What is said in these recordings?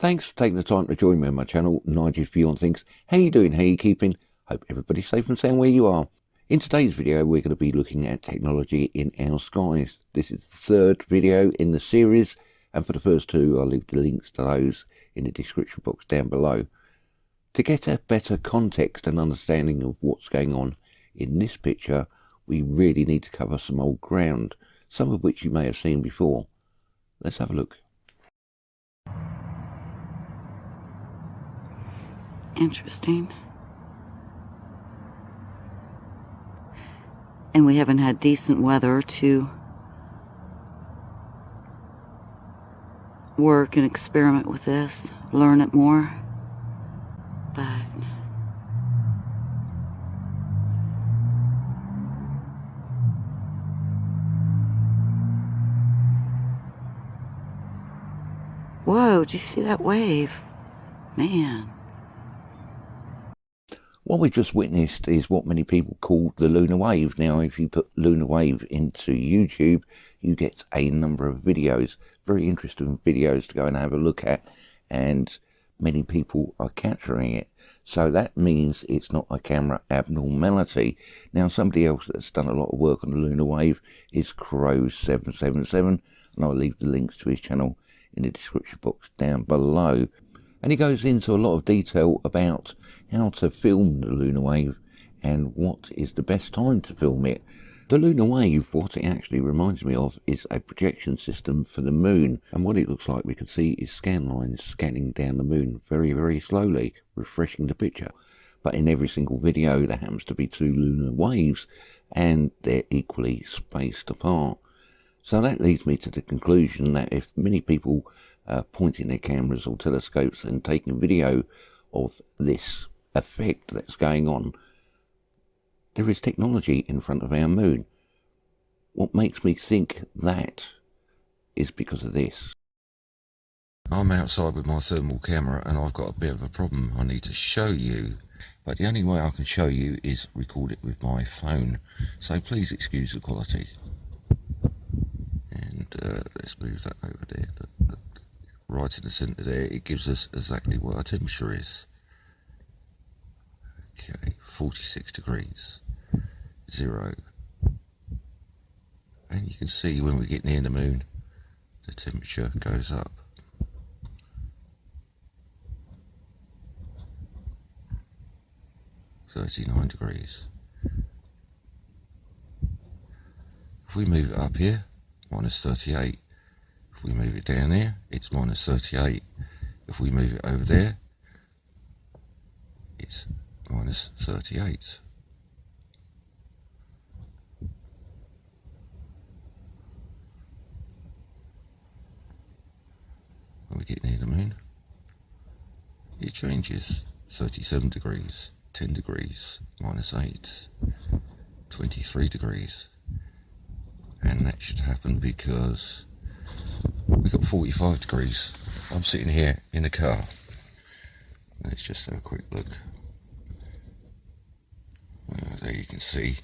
Thanks for taking the time to join me on my channel, Nigel's View on Things. How you doing? How you keeping? Hope everybody's safe and sound where you are. In today's video, we're going to be looking at technology in our skies. This is the third video in the series, and for the first two, I'll leave the links to those in the description box down below. To get a better context and understanding of what's going on in this picture, we really need to cover some old ground, some of which you may have seen before. Let's have a look. Interesting. And we haven't had decent weather to work and experiment with this, learn it more. But whoa, did you see that wave? Man. What we just witnessed is what many people call the lunar wave. Now, if you put lunar wave into YouTube, you get a number of videos, very interesting videos to go and have a look at, and many people are capturing it. So that means it's not a camera abnormality. Now, somebody else that's done a lot of work on the lunar wave is Crow777, and I'll leave the links to his channel in the description box down below. And he goes into a lot of detail about how to film the lunar wave and what is the best time to film it. The lunar wave, what it actually reminds me of, is a projection system for the moon. And what it looks like, we can see, is scan lines scanning down the moon very, very slowly, refreshing the picture. But in every single video, there happens to be two lunar waves, and they're equally spaced apart. So that leads me to the conclusion that if many people pointing their cameras or telescopes and taking video of this effect that's going on, there is technology in front of our moon. What makes me think that is because of this. I'm outside with my thermal camera and I've got a bit of a problem I need to show you, but the only way I can show you is record it with my phone, so please excuse the quality. And let's move that over there. Look, right in the centre there, it gives us exactly what our temperature is. Okay, 46 degrees, 0. And you can see when we get near the moon, the temperature goes up. -39 degrees. If we move it up here, -38. If we move it down there, it's -38. If we move it over there, it's -38. When we get near the moon, it changes. 37 degrees, 10 degrees, -8, 23 degrees. And that should happen because we got 45 degrees. I'm sitting here in the car. Let's just have a quick look. There you can see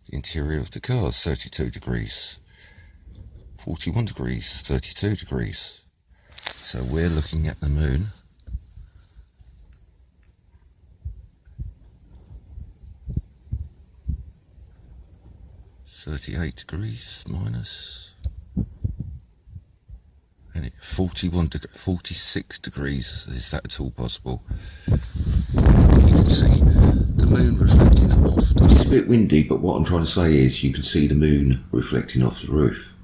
the interior of the car is 32 degrees, 41 degrees, 32 degrees. So we're looking at the moon. -38 degrees minus, and it 46 degrees. Is that at all possible? You can see the moon reflecting off. It's a bit windy, but what I'm trying to say is you can see the moon reflecting off the roof.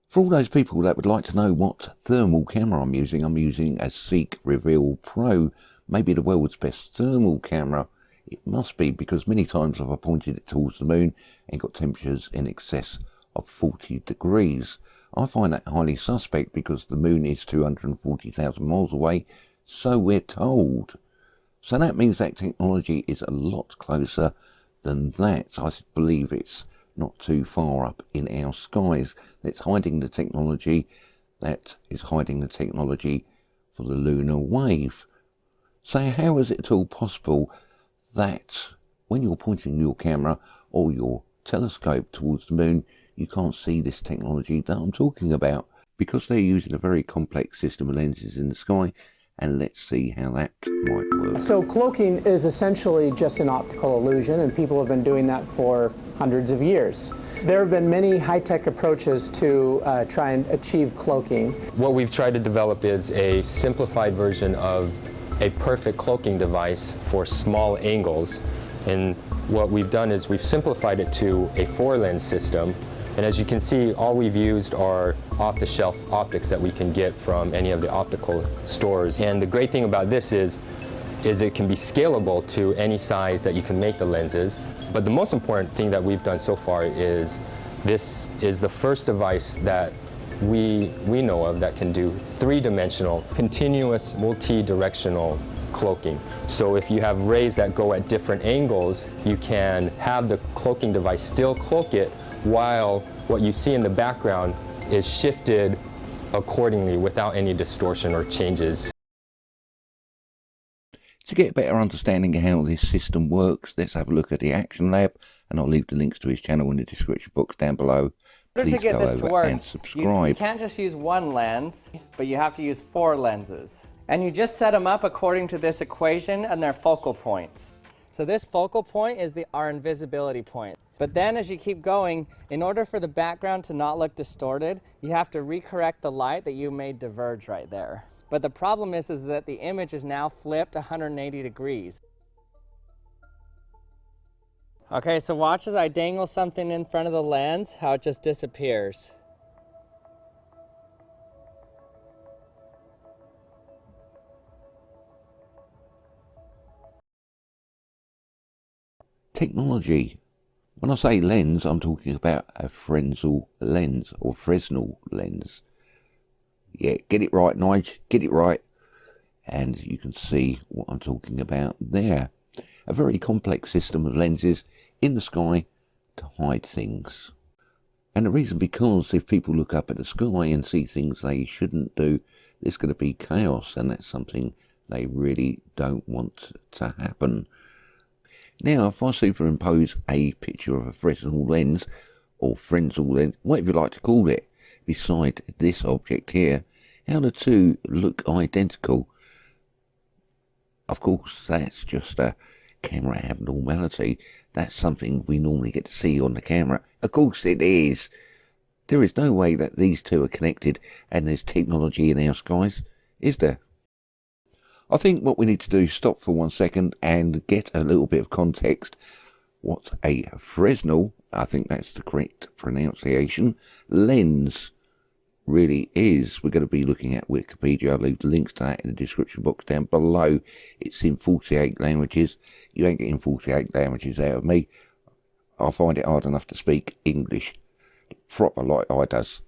For all those people that would like to know what thermal camera I'm using a Seek Reveal Pro, maybe the world's best thermal camera. It must be, because many times I've pointed it towards the moon and got temperatures in excess of 40 degrees. I find that highly suspect because the moon is 240,000 miles away, so we're told. So that means that technology is a lot closer than that. I believe it's not too far up in our skies that's hiding the technology that is hiding the technology for the lunar wave. So how is it at all possible that when you're pointing your camera or your telescope towards the moon, you can't see this technology that I'm talking about? because they're using a very complex system of lenses in the sky, and let's see how that might work. So cloaking is essentially just an optical illusion, and people have been doing that for hundreds of years. There have been many high-tech approaches to try and achieve cloaking. What we've tried to develop is a simplified version of a perfect cloaking device for small angles. And what we've done is we've simplified it to a 4-lens system. And as you can see, all we've used are off-the-shelf optics that we can get from any of the optical stores. And the great thing about this is it can be scalable to any size that you can make the lenses. But the most important thing that we've done so far is this is the first device that we know of that can do 3-dimensional, continuous, multi-directional cloaking. So if you have rays that go at different angles, you can have the cloaking device still cloak it while what you see in the background is shifted accordingly without any distortion or changes. To get a better understanding of how this system works, let's have a look at the Action Lab, and I'll leave the links to his channel in the description box down below. In order Please to get go this to over work, and you subscribe. can't just use one lens, but you have to use 4 lenses. And you just set them up according to this equation and their focal points. So this focal point is our invisibility point. But then as you keep going, in order for the background to not look distorted, you have to recorrect the light that you made diverge right there. But the problem is that the image is now flipped 180 degrees. Okay, so watch as I dangle something in front of the lens, how it just disappears. Technology. When I say lens, I'm talking about a Fresnel lens or Fresnel lens. Yeah, get it right, Nige, get it right. And you can see what I'm talking about there. A very complex system of lenses in the sky to hide things. And the reason because if people look up at the sky and see things they shouldn't do, there's going to be chaos, and that's something they really don't want to happen. Now, if I superimpose a picture of a Fresnel lens, or Fresnel lens, whatever you like to call it, beside this object here, how the two look identical. Of course, that's just a camera abnormality. That's something we normally get to see on the camera. Of course it is. There is no way that these two are connected and there's technology in our skies, is there? I think what we need to do is stop for 1 second and get a little bit of context. What a Fresnel, I think that's the correct pronunciation, lens really is. We're going to be looking at Wikipedia. I'll leave the links to that in the description box down below. It's in 48 languages. You ain't getting 48 languages out of me. I find it hard enough to speak English proper like I does.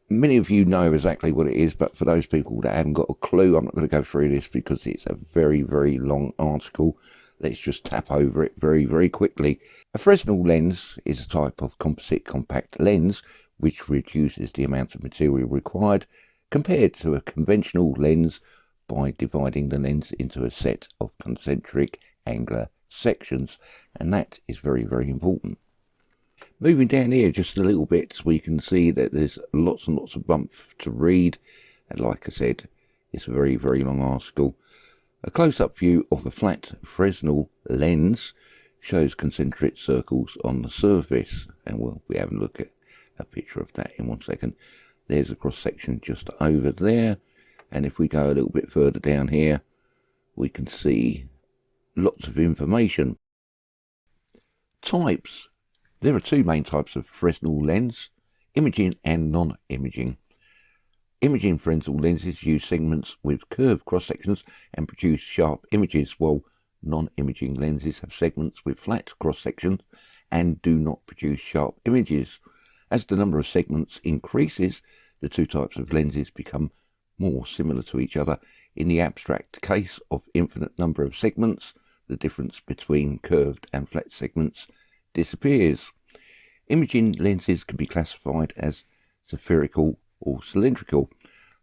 Many of you know exactly what it is, but for those people that haven't got a clue, I'm not going to go through this because it's a very, very long article. Let's just tap over it very, very quickly. A Fresnel lens is a type of composite compact lens which reduces the amount of material required compared to a conventional lens by dividing the lens into a set of concentric angular sections, and that is very, very important. Moving down here just a little bit, we can see that there's lots and lots of bump to read, and like I said, it's a very, very long article. A close-up view of a flat Fresnel lens shows concentric circles on the surface, and we'll be having a look at a picture of that in 1 second. There's a cross-section just over there, and if we go a little bit further down here, we can see lots of information. Types. There are 2 main types of Fresnel lens, imaging and non-imaging. Imaging Fresnel lenses use segments with curved cross-sections and produce sharp images, while non-imaging lenses have segments with flat cross-sections and do not produce sharp images. As the number of segments increases, the 2 types of lenses become more similar to each other. In the abstract case of infinite number of segments, the difference between curved and flat segments disappears. Imaging lenses can be classified as spherical or cylindrical.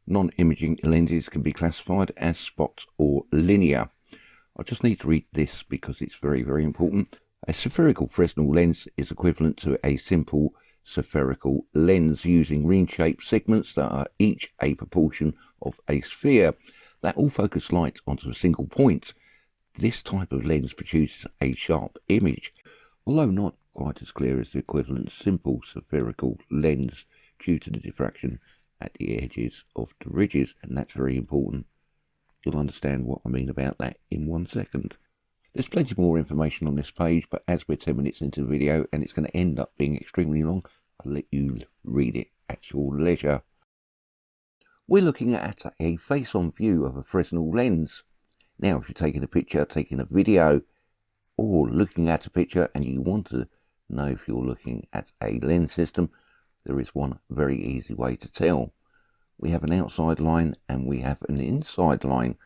Non-imaging lenses can be classified as spot or linear. I just need to read this because it's very, very important. A spherical Fresnel lens is equivalent to a simple spherical lens using ring-shaped segments that are each a proportion of a sphere that all focus light onto a single point. This type of lens produces a sharp image, although not quite as clear as the equivalent simple spherical lens due to the diffraction at the edges of the ridges, and that's very important. You'll understand what I mean about that in 1 second. There's plenty more information on this page, but as we're 10 minutes into the video and it's going to end up being extremely long, I'll let you read it at your leisure. We're looking at a face-on view of a Fresnel lens. Now, if you're taking a picture, taking a video, or looking at a picture and you want to know if you're looking at a lens system, there is one very easy way to tell. We have an outside line and we have an inside line,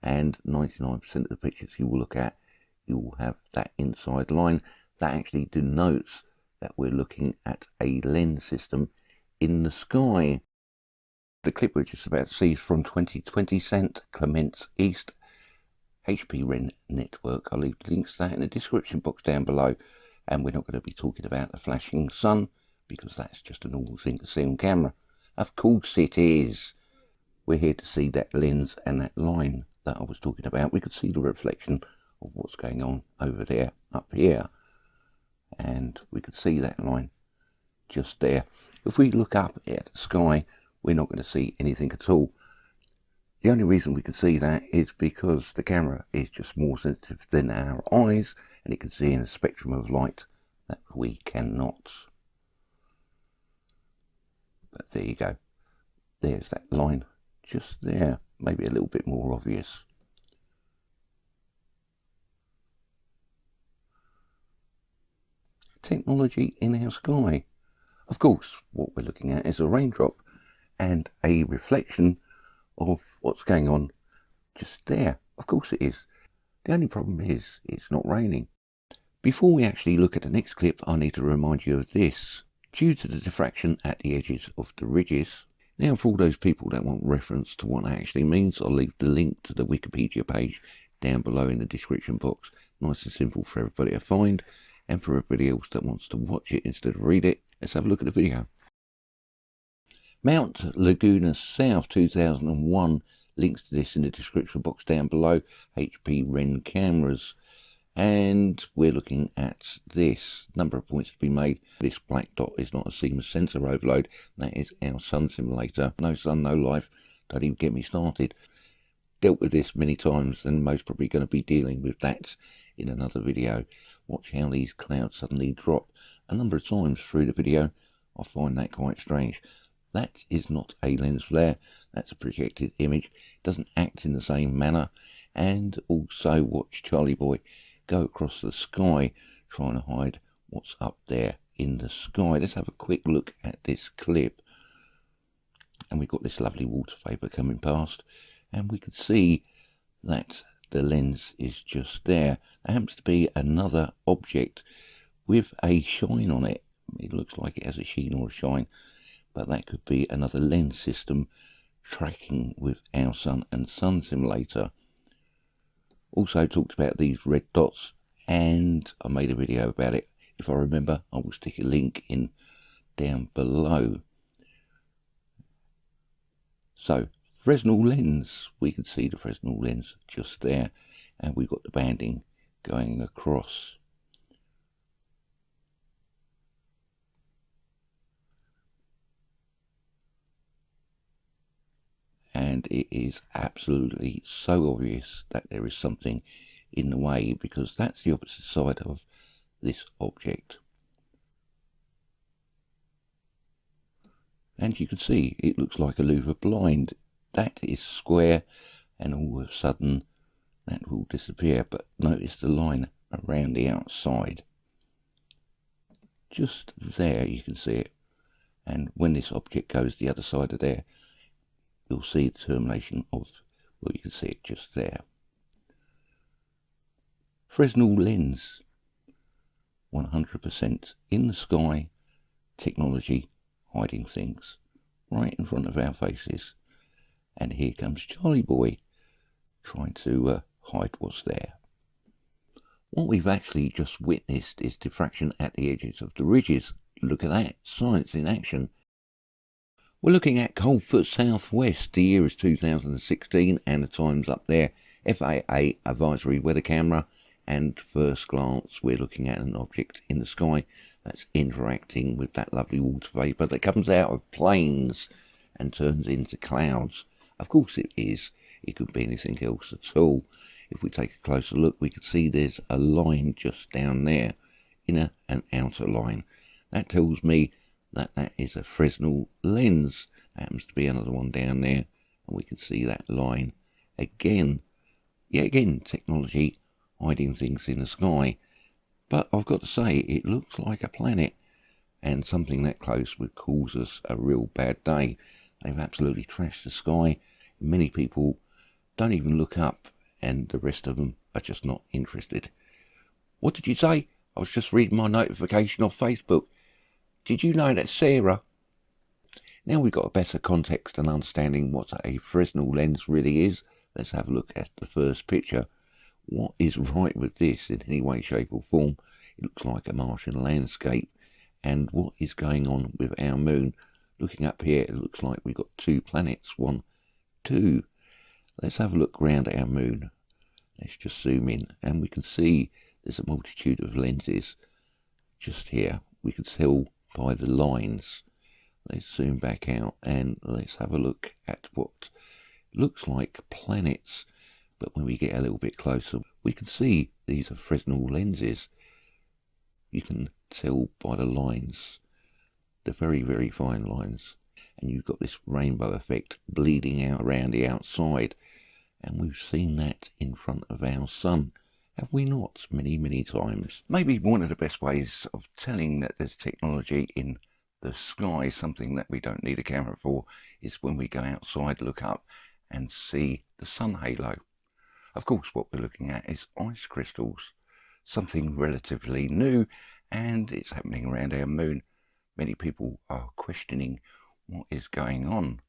and 99% of the pictures you will look at, you will have that inside line. That actually denotes that we're looking at a lens system in the sky. The clip we're just about to see is from 2020 St. Clements East WREN network. I'll leave links to that in the description box down below, and we're not going to be talking about the flashing sun because that's just a normal thing to see on camera. Of course it is. We're here to see that lens and that line that I was talking about. We could see the reflection of what's going on over there up here, and we could see that line just there. If we look up at the sky, we're not going to see anything at all. The only reason we can see that is because the camera is just more sensitive than our eyes, and it can see in a spectrum of light that we cannot. But there you go. There's that line just there. Maybe a little bit more obvious. Technology in our sky. Of course, what we're looking at is a raindrop and a reflection of what's going on just there. Of course it is. The only problem is it's not raining. Before we actually look at the next clip, I need to remind you of this. Due to the diffraction at the edges of the ridges. Now, for all those people that want reference to what that actually means, I'll leave the link to the Wikipedia page down below in the description box. Nice and simple for everybody to find, and for everybody else that wants to watch it instead of read it, let's have a look at the video. Mount Laguna South 2001, links to this in the description box down below, WREN cameras. And we're looking at this number of points to be made. This black dot is not a seamless sensor overload, that is our sun simulator. No sun, no life, don't even get me started. Dealt with this many times, and most probably going to be dealing with that in another video. Watch how these clouds suddenly drop a number of times through the video. I find that quite strange. That is not a lens flare, that's a projected image. It doesn't act in the same manner. And also watch Charlie Boy go across the sky trying to hide what's up there in the sky. Let's have a quick look at this clip. And we've got this lovely water vapour coming past, and we can see that the lens is just there. There happens to be another object with a shine on it. It looks like it has a sheen or a shine, but that could be another lens system tracking with our sun and sun simulator. Also talked about these red dots, and I made a video about it. If I remember, I will stick a link in down below. So, Fresnel Lens, we can see the Fresnel Lens just there, and we've got the banding going across. And it is absolutely so obvious that there is something in the way, because that's the opposite side of this object. And you can see it looks like a louver blind. That is square, and all of a sudden that will disappear. But notice the line around the outside. Just there you can see it. And when this object goes the other side of there, you'll see the termination of, well, you can see it just there. Fresnel Lens, 100% in the sky, technology hiding things right in front of our faces. And here comes Charlie Boy trying to hide what's there. What we've actually just witnessed is diffraction at the edges of the ridges. Look at that, science in action. We're looking at Coldfoot Southwest. The year is 2016 and the time's up there. FAA advisory weather camera, and first glance we're looking at an object in the sky that's interacting with that lovely water vapour that comes out of planes and turns into clouds. Of course it is. It could be anything else at all. If we take a closer look, we can see there's a line just down there, inner and outer line. That tells me that that is a Fresnel lens. There happens to be another one down there, and we can see that line again. Yet again, technology hiding things in the sky. But I've got to say, it looks like a planet, and something that close would cause us a real bad day. They've absolutely trashed the sky. Many people don't even look up, and the rest of them are just not interested. What did you say? I was just reading my notification off Facebook. Did you know that Sarah? Now we've got a better context and understanding what a Fresnel lens really is. Let's have a look at the first picture. What is right with this in any way, shape or form? It looks like a Martian landscape. And what is going on with our moon? Looking up here, it looks like we've got two planets. 1, 2. Let's have a look round our moon. Let's just zoom in, and we can see there's a multitude of lenses just here. We can tell by the lines. Let's zoom back out and let's have a look at what looks like planets, but when we get a little bit closer we can see these are Fresnel lenses. You can tell by the lines, the very, very fine lines, and you've got this rainbow effect bleeding out around the outside, and we've seen that in front of our sun, have we not, many, many times? Maybe one of the best ways of telling that there's technology in the sky, something that we don't need a camera for, is when we go outside, look up and see the sun halo. Of course, what we're looking at is ice crystals, something relatively new, and it's happening around our moon. Many people are questioning what is going on.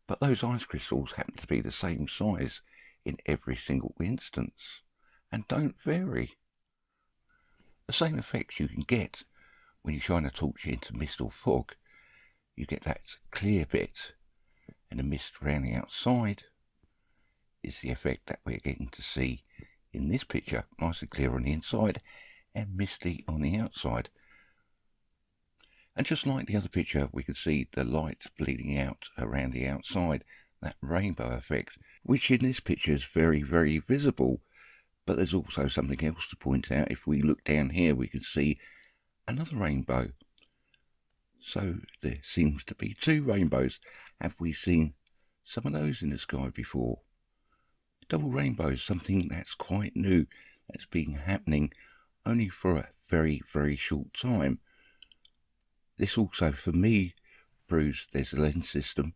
But those ice crystals happen to be the same size in every single instance and don't vary. The same effects you can get when you shine a torch into mist or fog. You get that clear bit, and the mist around the outside is the effect that we're getting to see in this picture, nice and clear on the inside and misty on the outside. And just like the other picture, we can see the light bleeding out around the outside, that rainbow effect, which in this picture is very, very visible. But there's also something else to point out. If we look down here, we can see another rainbow. So there seems to be two rainbows. Have we seen some of those in the sky before? Double rainbows, something that's quite new, that's been happening only for a very, very short time. This also, for me, proves there's a lens system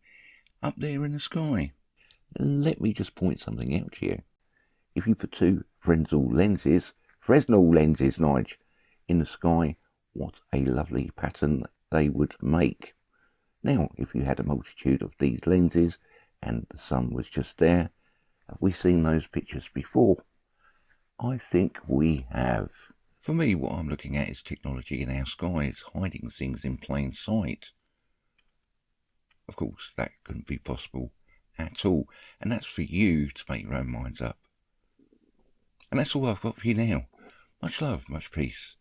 up there in the sky. And let me just point something out here. If you put two Fresnel lenses, Nige, in the sky, what a lovely pattern they would make. Now, if you had a multitude of these lenses and the sun was just there, have we seen those pictures before? I think we have. For me, what I'm looking at is technology in our skies hiding things in plain sight. Of course, that couldn't be possible at all, and that's for you to make your own minds up. And that's all I've got for you now. Much love, much peace.